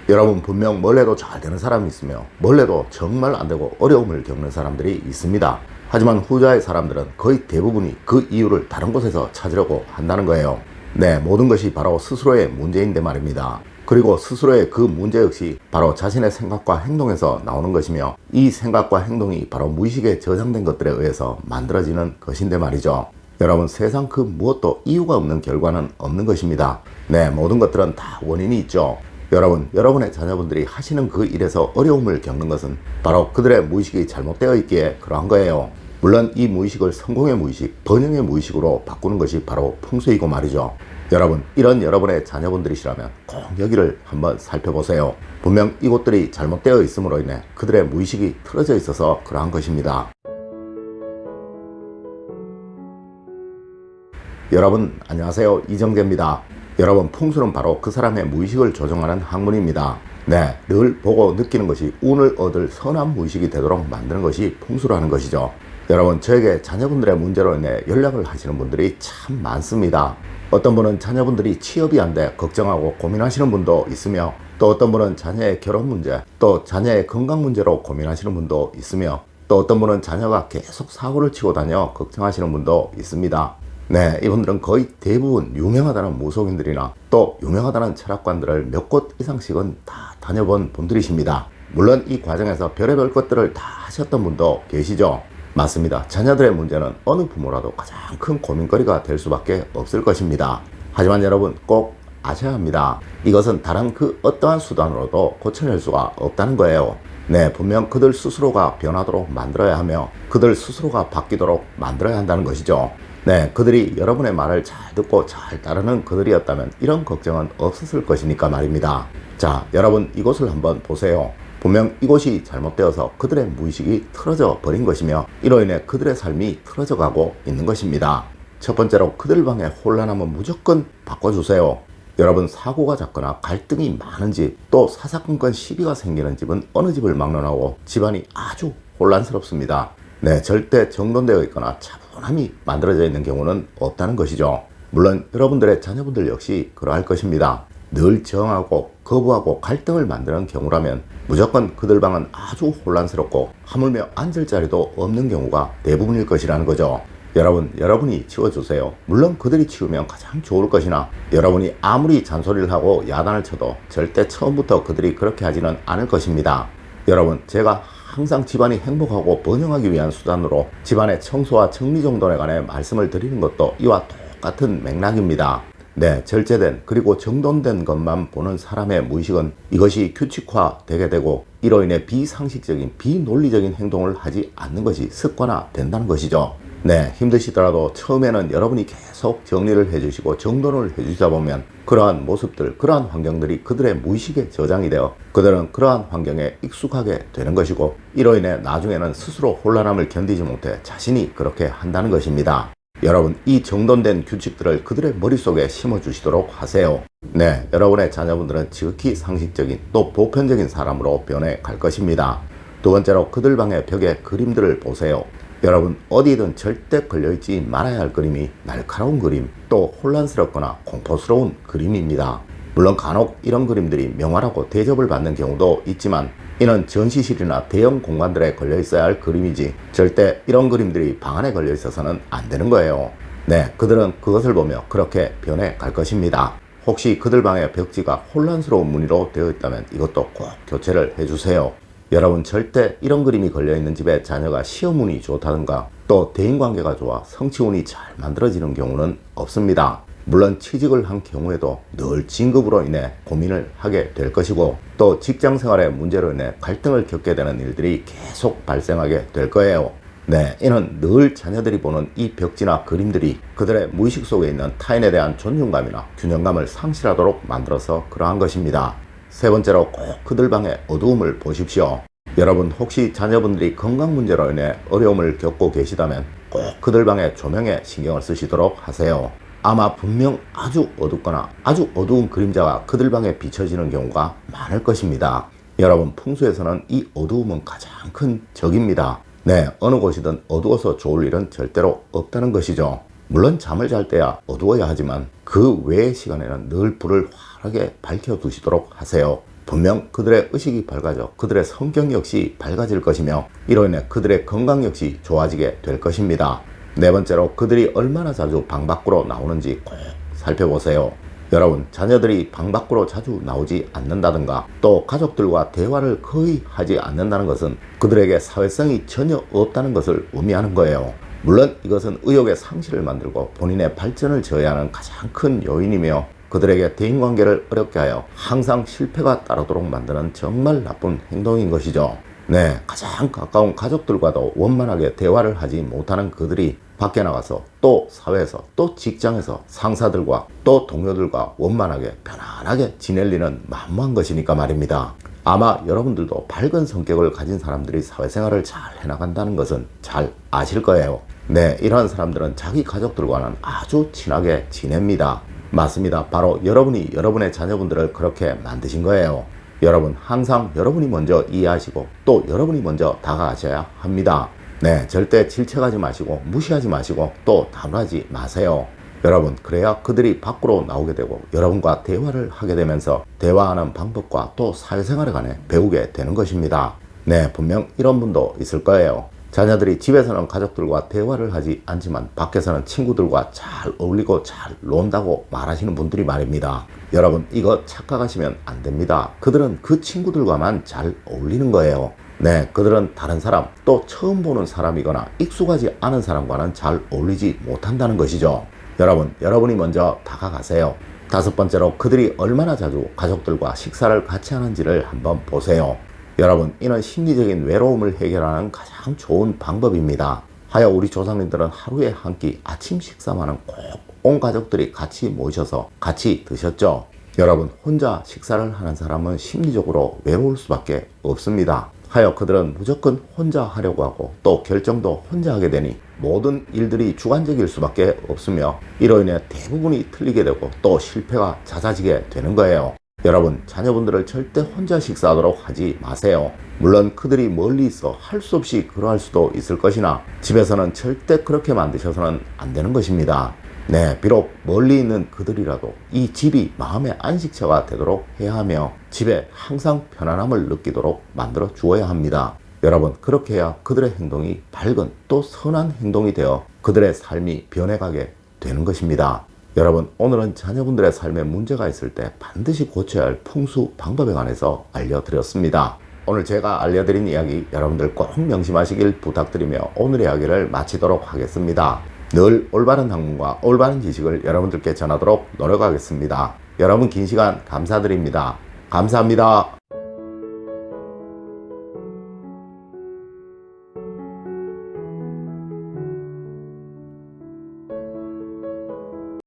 여러분, 분명 뭘 해도 잘 되는 사람이 있으며 뭘 해도 정말 안 되고 어려움을 겪는 사람들이 있습니다. 하지만 후자의 사람들은 거의 대부분이 그 이유를 다른 곳에서 찾으려고 한다는 거예요. 네, 모든 것이 바로 스스로의 문제인데 말입니다. 그리고 스스로의 그 문제 역시 바로 자신의 생각과 행동에서 나오는 것이며, 이 생각과 행동이 바로 무의식에 저장된 것들에 의해서 만들어지는 것인데 말이죠. 여러분, 세상 그 무엇도 이유가 없는 결과는 없는 것입니다. 네, 모든 것들은 다 원인이 있죠. 여러분, 여러분의 자녀분들이 하시는 그 일에서 어려움을 겪는 것은 바로 그들의 무의식이 잘못되어 있기에 그러한 거예요. 물론 이 무의식을 성공의 무의식, 번영의 무의식으로 바꾸는 것이 바로 풍수이고 말이죠. 여러분, 이런 여러분의 자녀분들이시라면 꼭 여기를 한번 살펴보세요. 분명 이곳들이 잘못되어 있음으로 인해 그들의 무의식이 틀어져 있어서 그러한 것입니다. 여러분, 안녕하세요. 이정재입니다. 여러분, 풍수는 바로 그 사람의 무의식을 조종하는 학문입니다. 네, 늘 보고 느끼는 것이 운을 얻을 선한 무의식이 되도록 만드는 것이 풍수라는 것이죠. 여러분, 저에게 자녀분들의 문제로 인해 연락을 하시는 분들이 참 많습니다. 어떤 분은 자녀분들이 취업이 안 돼 걱정하고 고민하시는 분도 있으며, 또 어떤 분은 자녀의 결혼 문제, 또 자녀의 건강 문제로 고민하시는 분도 있으며, 또 어떤 분은 자녀가 계속 사고를 치고 다녀 걱정하시는 분도 있습니다. 네, 이분들은 거의 대부분 유명하다는 무속인들이나 또 유명하다는 철학관들을 몇 곳 이상씩은 다 다녀본 분들이십니다. 물론 이 과정에서 별의별 것들을 다 하셨던 분도 계시죠. 맞습니다. 자녀들의 문제는 어느 부모라도 가장 큰 고민거리가 될 수밖에 없을 것입니다. 하지만 여러분, 꼭 아셔야 합니다. 이것은 다른 그 어떠한 수단으로도 고쳐낼 수가 없다는 거예요. 네, 분명 그들 스스로가 변하도록 만들어야 하며 그들 스스로가 바뀌도록 만들어야 한다는 것이죠. 네, 그들이 여러분의 말을 잘 듣고 잘 따르는 그들이었다면 이런 걱정은 없었을 것이니까 말입니다. 자, 여러분, 이곳을 한번 보세요. 분명 이곳이 잘못되어서 그들의 무의식이 틀어져 버린 것이며, 이로 인해 그들의 삶이 틀어져 가고 있는 것입니다. 첫 번째로, 그들 방의 혼란함은 무조건 바꿔주세요. 여러분, 사고가 잦거나 갈등이 많은 집, 또 사사건건 시비가 생기는 집은 어느 집을 막론하고 집안이 아주 혼란스럽습니다. 네, 절대 정돈되어 있거나 차분함이 만들어져 있는 경우는 없다는 것이죠. 물론 여러분들의 자녀분들 역시 그러할 것입니다. 늘 저항하고 거부하고 갈등을 만드는 경우라면 무조건 그들 방은 아주 혼란스럽고 하물며 앉을 자리도 없는 경우가 대부분일 것이라는 거죠. 여러분, 여러분이 치워주세요. 물론 그들이 치우면 가장 좋을 것이나, 여러분이 아무리 잔소리를 하고 야단을 쳐도 절대 처음부터 그들이 그렇게 하지는 않을 것입니다. 여러분, 제가 항상 집안이 행복하고 번영하기 위한 수단으로 집안의 청소와 정리정돈에 관해 말씀을 드리는 것도 이와 똑같은 맥락입니다. 네, 절제된 그리고 정돈된 것만 보는 사람의 무의식은 이것이 규칙화되게 되고, 이로 인해 비상식적인 비논리적인 행동을 하지 않는 것이 습관화 된다는 것이죠. 네, 힘드시더라도 처음에는 여러분이 계속 정리를 해주시고 정돈을 해주다 보면 그러한 모습들, 그러한 환경들이 그들의 무의식에 저장이 되어 그들은 그러한 환경에 익숙하게 되는 것이고, 이로 인해 나중에는 스스로 혼란함을 견디지 못해 자신이 그렇게 한다는 것입니다. 여러분, 이 정돈된 규칙들을 그들의 머릿속에 심어주시도록 하세요. 네, 여러분의 자녀분들은 지극히 상식적인 또 보편적인 사람으로 변해 갈 것입니다. 두 번째로, 그들 방의 벽에 그림들을 보세요. 여러분, 어디든 절대 걸려있지 말아야 할 그림이 날카로운 그림, 또 혼란스럽거나 공포스러운 그림입니다. 물론 간혹 이런 그림들이 명화라고 대접을 받는 경우도 있지만, 이는 전시실이나 대형 공간들에 걸려 있어야 할 그림이지 절대 이런 그림들이 방 안에 걸려 있어서는 안 되는 거예요. 네, 그들은 그것을 보며 그렇게 변해 갈 것입니다. 혹시 그들 방의 벽지가 혼란스러운 무늬로 되어 있다면 이것도 꼭 교체를 해주세요. 여러분, 절대 이런 그림이 걸려있는 집에 자녀가 시험운이 좋다든가 또 대인관계가 좋아 성취운이 잘 만들어지는 경우는 없습니다. 물론 취직을 한 경우에도 늘 진급으로 인해 고민을 하게 될 것이고, 또 직장생활의 문제로 인해 갈등을 겪게 되는 일들이 계속 발생하게 될 거예요. 네, 이는 늘 자녀들이 보는 이 벽지나 그림들이 그들의 무의식 속에 있는 타인에 대한 존중감이나 균형감을 상실하도록 만들어서 그러한 것입니다. 세 번째로, 꼭 그들 방의 어두움을 보십시오. 여러분, 혹시 자녀분들이 건강 문제로 인해 어려움을 겪고 계시다면 꼭 그들 방의 조명에 신경을 쓰시도록 하세요. 아마 분명 아주 어둡거나 아주 어두운 그림자가 그들 방에 비춰지는 경우가 많을 것입니다. 여러분, 풍수에서는 이 어두움은 가장 큰 적입니다. 네, 어느 곳이든 어두워서 좋을 일은 절대로 없다는 것이죠. 물론 잠을 잘 때야 어두워야 하지만 그 외의 시간에는 늘 불을 환하게 밝혀두시도록 하세요. 분명 그들의 의식이 밝아져 그들의 성격 역시 밝아질 것이며 이로 인해 그들의 건강 역시 좋아지게 될 것입니다. 네 번째로 그들이 얼마나 자주 방 밖으로 나오는지 꼭 살펴보세요. 여러분, 자녀들이 방 밖으로 자주 나오지 않는다든가 또 가족들과 대화를 거의 하지 않는다는 것은 그들에게 사회성이 전혀 없다는 것을 의미하는 거예요. 물론 이것은 의욕의 상실을 만들고 본인의 발전을 저해하는 가장 큰 요인이며 그들에게 대인관계를 어렵게 하여 항상 실패가 따르도록 만드는 정말 나쁜 행동인 것이죠. 네, 가장 가까운 가족들과도 원만하게 대화를 하지 못하는 그들이 밖에 나가서 또 사회에서 또 직장에서 상사들과 또 동료들과 원만하게 편안하게 지낼 리는 만무한 것이니까 말입니다. 아마 여러분들도 밝은 성격을 가진 사람들이 사회생활을 잘 해나간다는 것은 잘 아실 거예요. 네, 이런 사람들은 자기 가족들과는 아주 친하게 지냅니다. 맞습니다. 바로 여러분이 여러분의 자녀분들을 그렇게 만드신 거예요. 여러분, 항상 여러분이 먼저 이해하시고 또 여러분이 먼저 다가가셔야 합니다. 네, 절대 질책하지 마시고 무시하지 마시고 또 다루지 마세요. 여러분, 그래야 그들이 밖으로 나오게 되고 여러분과 대화를 하게 되면서 대화하는 방법과 또 사회생활에 관해 배우게 되는 것입니다. 네, 분명 이런 분도 있을 거예요. 자녀들이 집에서는 가족들과 대화를 하지 않지만 밖에서는 친구들과 잘 어울리고 잘 논다고 말하시는 분들이 말입니다. 여러분, 이거 착각하시면 안 됩니다. 그들은 그 친구들과만 잘 어울리는 거예요. 네, 그들은 다른 사람, 또 처음 보는 사람이거나 익숙하지 않은 사람과는 잘 어울리지 못한다는 것이죠. 여러분, 여러분이 먼저 다가가세요. 다섯 번째로 그들이 얼마나 자주 가족들과 식사를 같이 하는지를 한번 보세요. 여러분, 이는 심리적인 외로움을 해결하는 가장 좋은 방법입니다. 하여 우리 조상님들은 하루에 한 끼 아침 식사만은 꼭 온 가족들이 같이 모이셔서 같이 드셨죠. 여러분, 혼자 식사를 하는 사람은 심리적으로 외로울 수밖에 없습니다. 하여 그들은 무조건 혼자 하려고 하고 또 결정도 혼자 하게 되니 모든 일들이 주관적일 수밖에 없으며 이로 인해 대부분이 틀리게 되고 또 실패가 잦아지게 되는 거예요. 여러분, 자녀분들을 절대 혼자 식사하도록 하지 마세요. 물론 그들이 멀리 있어 할 수 없이 그러할 수도 있을 것이나 집에서는 절대 그렇게 만드셔서는 안 되는 것입니다. 네, 비록 멀리 있는 그들이라도 이 집이 마음의 안식처가 되도록 해야 하며 집에 항상 편안함을 느끼도록 만들어 주어야 합니다. 여러분, 그렇게 해야 그들의 행동이 밝은 또 선한 행동이 되어 그들의 삶이 변해가게 되는 것입니다. 여러분, 오늘은 자녀분들의 삶에 문제가 있을 때 반드시 고쳐야 할 풍수 방법에 관해서 알려드렸습니다. 오늘 제가 알려드린 이야기 여러분들 꼭 명심하시길 부탁드리며 오늘의 이야기를 마치도록 하겠습니다. 늘 올바른 학문과 올바른 지식을 여러분들께 전하도록 노력하겠습니다. 여러분, 긴 시간 감사드립니다. 감사합니다.